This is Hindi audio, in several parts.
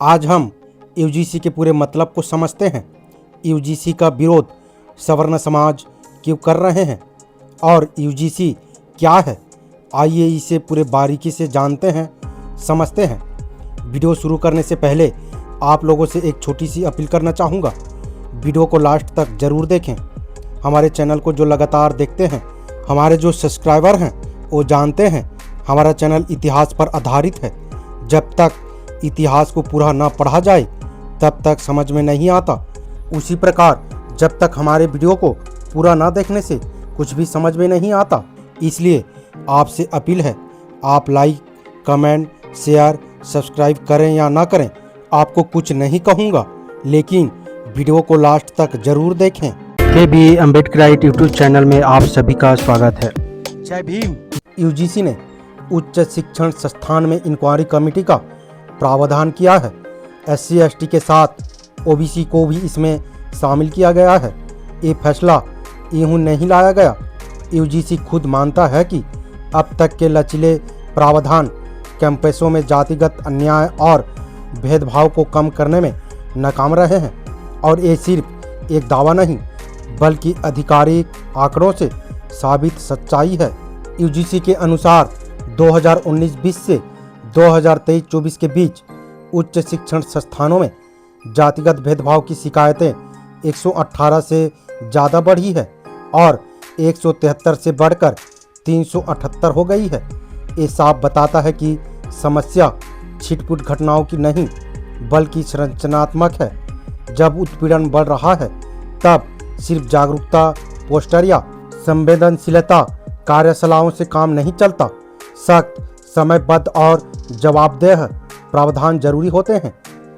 आज हम यूजीसी के पूरे मतलब को समझते हैं। यूजीसी का विरोध सवर्ण समाज क्यों कर रहे हैं और यूजीसी क्या है, आइए इसे पूरे बारीकी से जानते हैं, समझते हैं। वीडियो शुरू करने से पहले आप लोगों से एक छोटी सी अपील करना चाहूँगा। वीडियो को लास्ट तक ज़रूर देखें। हमारे चैनल को जो लगातार देखते हैं, हमारे जो सब्सक्राइबर हैं वो जानते हैं हमारा चैनल इतिहास पर आधारित है। जब तक इतिहास को पूरा ना पढ़ा जाए तब तक समझ में नहीं आता। उसी प्रकार जब तक हमारे वीडियो को पूरा ना देखने से कुछ भी समझ में नहीं आता। इसलिए आपसे अपील है, आप लाइक, कमेंट, शेयर, सब्सक्राइब करें या ना करें, आपको कुछ नहीं कहूँगा, लेकिन वीडियो को लास्ट तक ज़रूर देखें। के अम्बेडकराइट यूट्यूब चैनल में आप सभी का स्वागत है। जय भीम। यूजीसी ने उच्च शिक्षण संस्थान में इंक्वायरी कमेटी का प्रावधान किया है। SC ST के साथ OBC को भी इसमें शामिल किया गया है। ये फैसला यूं नहीं लाया गया। यूजीसी खुद मानता है कि अब तक के लचीले प्रावधान कैंपसों में जातिगत अन्याय और भेदभाव को कम करने में नाकाम रहे हैं, और ये सिर्फ एक दावा नहीं बल्कि आधिकारिक आंकड़ों से साबित सच्चाई है। यूजीसी के अनुसार 2019-20 से 2023-24 के बीच उच्च शिक्षण संस्थानों में जातिगत भेदभाव की शिकायतें 118 से ज़्यादा बढ़ी है और 173 से बढ़कर 378 हो गई है। ये साफ बताता है कि समस्या छिटपुट घटनाओं की नहीं बल्कि संरचनात्मक है। जब उत्पीड़न बढ़ रहा है तब सिर्फ जागरूकता, पोस्टर या संवेदनशीलता कार्यशालाओं से काम नहीं चलता। सख्त, समयबद्ध और जवाबदेह प्रावधान जरूरी होते हैं।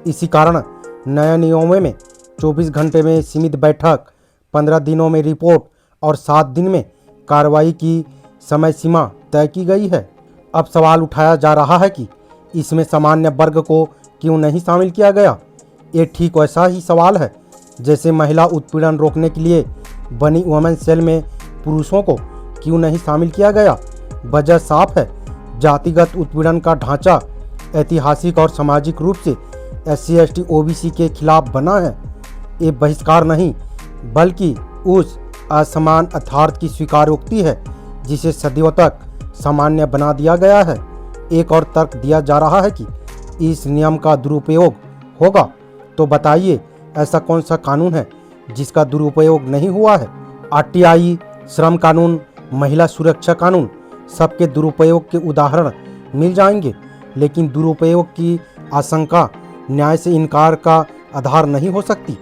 इसी कारण नए नियमों में 24 घंटे में सीमित बैठक, 15 दिनों में रिपोर्ट और 7 दिन में कार्रवाई की समय सीमा तय की गई है। अब सवाल उठाया जा रहा है कि इसमें सामान्य वर्ग को क्यों नहीं शामिल किया गया। ये ठीक वैसा ही सवाल है जैसे महिला उत्पीड़न रोकने के लिए बनी वुमेन सेल में पुरुषों को क्यों नहीं शामिल किया गया। वजह साफ है, जातिगत उत्पीड़न का ढांचा ऐतिहासिक और सामाजिक रूप से SC ST OBC के खिलाफ बना है। ये बहिष्कार नहीं बल्कि उस असमान यथार्थ की स्वीकारोक्ति है जिसे सदियों तक सामान्य बना दिया गया है। एक और तर्क दिया जा रहा है कि इस नियम का दुरुपयोग होगा, तो बताइए ऐसा कौन सा कानून है जिसका दुरुपयोग नहीं हुआ है। RTI, श्रम कानून, महिला सुरक्षा कानून, सबके दुरुपयोग के उदाहरण मिल जाएंगे, लेकिन दुरुपयोग की आशंका न्याय से इनकार का आधार नहीं हो सकती।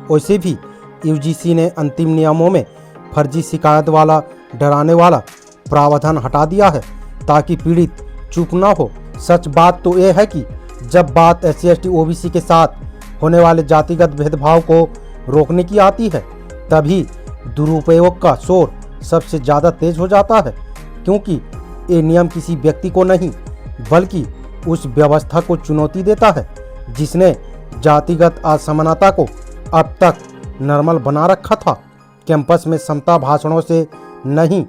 वैसे भी यूजीसी ने अंतिम नियमों में फर्जी शिकायत वाला, डराने वाला प्रावधान हटा दिया है ताकि पीड़ित चुप ना हो। सच बात तो यह है कि जब बात SC ST OBC के साथ होने वाले जातिगत भेदभाव को रोकने की आती है तभी दुरुपयोग का शोर सबसे ज़्यादा तेज हो जाता है, क्योंकि ये नियम किसी व्यक्ति को नहीं बल्कि उस व्यवस्था को चुनौती देता है जिसने जातिगत असमानता को अब तक नॉर्मल बना रखा था। कैंपस में समता भाषणों से नहीं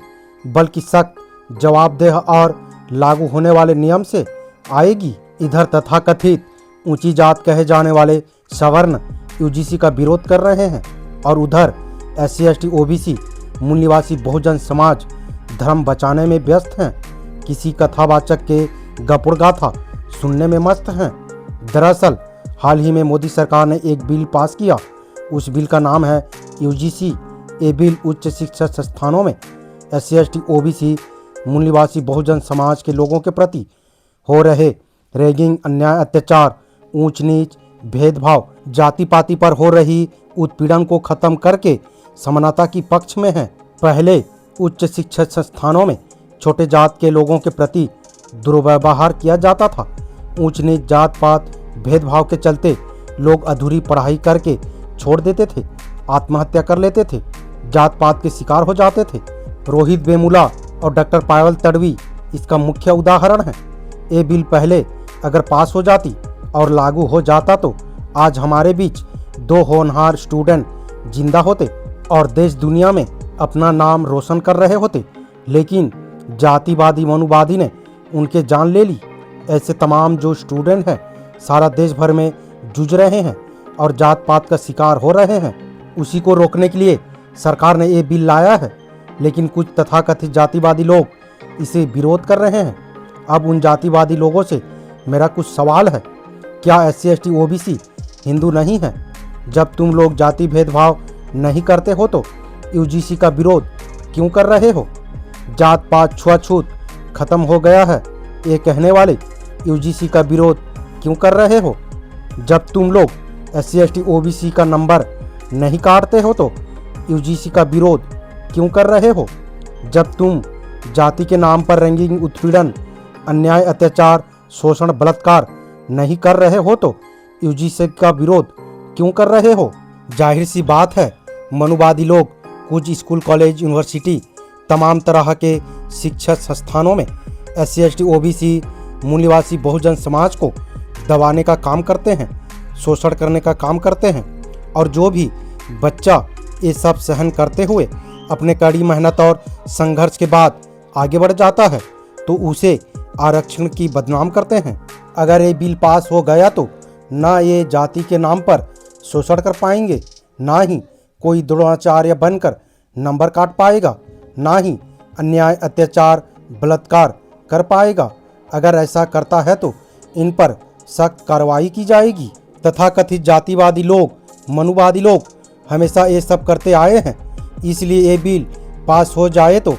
बल्कि सख्त, जवाबदेह और लागू होने वाले नियम से आएगी। इधर तथाकथित ऊंची जात कहे जाने वाले सवर्ण यूजीसी का विरोध कर रहे हैं और उधर SC ST OBC मूल्यवासी Bahujan Samaj धर्म बचाने में व्यस्त हैं। किसी कथावाचक के गपुड़ गाथा सुनने में मस्त हैं। दरअसल हाल ही में मोदी सरकार ने एक बिल पास किया। उस बिल का नाम है यूजीसी। ये बिल उच्च शिक्षा संस्थानों में SC ST OBC मूल्यवासी Bahujan Samaj के लोगों के प्रति हो रहे रैगिंग, अन्याय, अत्याचार, ऊंच नीच, भेदभाव, जाति पाति पर हो रही उत्पीड़न को खत्म करके समानता की पक्ष में है। पहले उच्च शिक्षा संस्थानों में छोटे जात के लोगों के प्रति दुर्व्यवहार किया जाता था। ऊंच नीच, जात पात, भेदभाव के चलते लोग अधूरी पढ़ाई करके छोड़ देते थे, आत्महत्या कर लेते थे, जात पात के शिकार हो जाते थे। रोहित वेमुला और डॉक्टर पायल तडवी इसका मुख्य उदाहरण है। ये बिल पहले अगर पास हो जाती और लागू हो जाता तो आज हमारे बीच 2 होनहार स्टूडेंट जिंदा होते और देश दुनिया में अपना नाम रोशन कर रहे होते, लेकिन जातिवादी मनुवादी ने उनके जान ले ली। ऐसे तमाम जो स्टूडेंट हैं सारा देश भर में जूझ रहे हैं और जात पात का शिकार हो रहे हैं। उसी को रोकने के लिए सरकार ने ये बिल लाया है, लेकिन कुछ तथाकथित जातिवादी लोग इसे विरोध कर रहे हैं। अब उन जातिवादी लोगों से मेरा कुछ सवाल है। क्या SC/ST OBC हिंदू नहीं है? जब तुम लोग जाति भेदभाव नहीं करते हो तो UGC का विरोध क्यों कर रहे हो? जात पात छुआछूत खत्म हो गया है ये कहने वाले UGC का विरोध क्यों कर रहे हो? जब तुम लोग SC/ST OBC का नंबर नहीं काटते हो तो UGC का विरोध क्यों कर रहे हो? जब तुम जाति के नाम पर रंगीन उत्पीड़न, अन्याय, अत्याचार, शोषण, बलात्कार नहीं कर रहे हो तो UGC का विरोध क्यों कर रहे हो? जाहिर सी बात है, मनुवादी लोग कुछ स्कूल, कॉलेज, यूनिवर्सिटी, तमाम तरह के शिक्षा संस्थानों में SC/ST OBC मूल्यवासी बहुजन समाज को दबाने का काम करते हैं, शोषण करने का काम करते हैं। और जो भी बच्चा ये सब सहन करते हुए अपने कड़ी मेहनत और संघर्ष के बाद आगे बढ़ जाता है तो उसे आरक्षण की बदनाम करते हैं। अगर ये बिल पास हो गया तो ना ये जाति के नाम पर शोषण कर पाएंगे, ना ही कोई द्रोणाचार्य बनकर नंबर काट पाएगा, ना ही अन्याय, अत्याचार, बलात्कार कर पाएगा। अगर ऐसा करता है तो इन पर सख्त कार्रवाई की जाएगी। तथाकथित जातिवादी लोग, मनुवादी लोग हमेशा ये सब करते आए हैं, इसलिए ये बिल पास हो जाए तो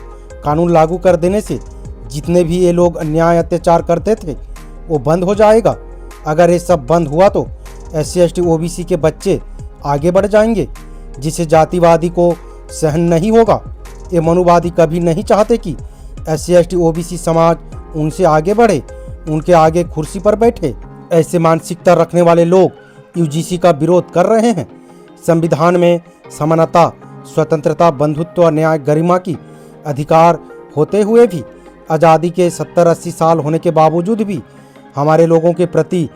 कानून लागू कर देने से जितने भी ये लोग अन्याय, अत्याचार करते थे वो बंद हो जाएगा। अगर ये सब बंद हुआ तो SC/ST OBC के बच्चे आगे बढ़ जाएंगे, जिसे जातिवादी को सहन नहीं होगा। ये मनुवादी कभी नहीं चाहते कि SC/ST OBC समाज उनसे आगे बढ़े, उनके आगे कुर्सी पर बैठे। ऐसे मानसिकता रखने वाले लोग UGC का विरोध कर रहे हैं। संविधान में समानता, स्वतंत्रता, बंधुत्व, न्याय, गरिमा की अधिकार होते हुए भी आज़ादी के 70-80 साल होने के बावजूद भी हमारे लोगों के प्रति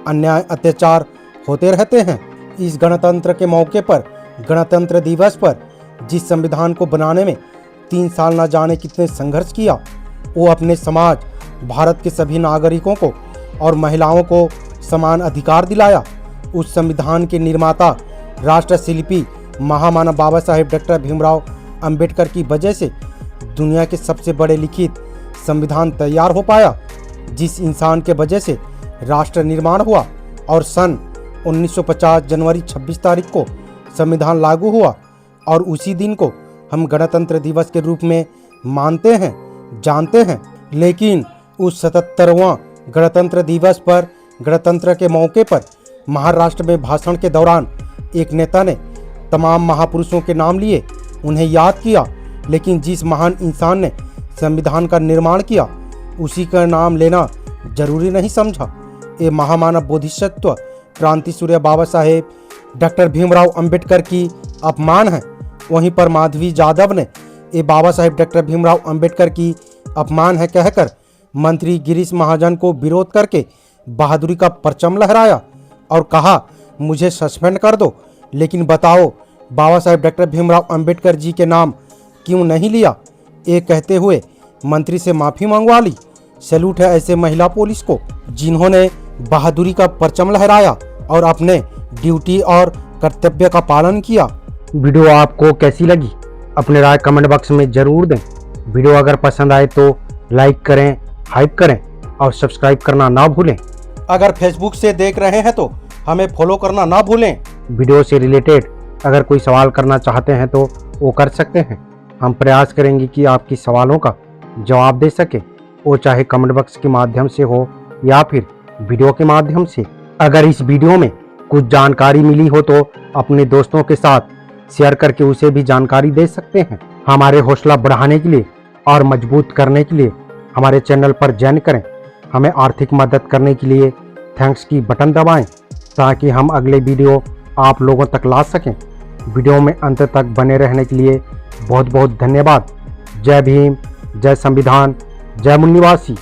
अन्याय, अत्याचार होते रहते हैं। इस गणतंत्र के मौके पर, गणतंत्र दिवस पर जिस संविधान को बनाने में 3 साल न जाने कितने संघर्ष किया, वो अपने समाज, भारत के सभी नागरिकों को और महिलाओं को समान अधिकार दिलाया। उस संविधान के निर्माता, राष्ट्र शिल्पी, महामानव बाबा साहेब डॉक्टर भीमराव अंबेडकर की वजह से दुनिया के सबसे बड़े लिखित संविधान तैयार हो पाया। जिस इंसान के वजह से राष्ट्र निर्माण हुआ और सन 1950 जनवरी 26 तारीख को संविधान लागू हुआ और उसी दिन को हम गणतंत्र दिवस के रूप में मानते हैं, जानते हैं। लेकिन उस 77वां गणतंत्र दिवस पर, गणतंत्र के मौके पर महाराष्ट्र में भाषण के दौरान एक नेता ने तमाम महापुरुषों के नाम लिए, उन्हें याद किया, लेकिन जिस महान इंसान ने संविधान का निर्माण किया उसी का नाम लेना जरूरी नहीं समझा। ये महामानव बोधिसत्व क्रांति सूर्य बाबा साहेब डॉक्टर भीमराव अंबेडकर की अपमान है। वहीं पर माधवी जादव ने ये बाबा साहेब डॉक्टर भीमराव अंबेडकर की अपमान है कहकर मंत्री गिरीश महाजन को विरोध करके बहादुरी का परचम लहराया और कहा, मुझे सस्पेंड कर दो, लेकिन बताओ बाबा साहेब डॉक्टर भीमराव अंबेडकर जी के नाम क्यों नहीं लिया। ये कहते हुए मंत्री से माफ़ी मंगवा ली। सैल्यूट है ऐसे महिला पुलिस को जिन्होंने बहादुरी का परचम लहराया और अपने ड्यूटी और कर्तव्य का पालन किया। वीडियो आपको कैसी लगी अपने राय कमेंट बॉक्स में ज़रूर दें। वीडियो अगर पसंद आए तो लाइक करें, हाइप करें और सब्सक्राइब करना ना भूलें। अगर फेसबुक से देख रहे हैं तो हमें फॉलो करना ना भूलें। वीडियो से रिलेटेड अगर कोई सवाल करना चाहते हैं तो वो कर सकते हैं। हम प्रयास करेंगे कि आपकी सवालों का जवाब दे सके, वो चाहे कमेंट बॉक्स के माध्यम से हो या फिर वीडियो के माध्यम से। अगर इस वीडियो में कुछ जानकारी मिली हो तो अपने दोस्तों के साथ शेयर करके उसे भी जानकारी दे सकते हैं। हमारे हौसला बढ़ाने के लिए और मजबूत करने के लिए हमारे चैनल पर ज्वाइन करें। हमें आर्थिक मदद करने के लिए थैंक्स की बटन दबाएं ताकि हम अगले वीडियो आप लोगों तक ला सकें। वीडियो में अंत तक बने रहने के लिए बहुत बहुत धन्यवाद। जय भीम, जय संविधान, जय मूल निवासी।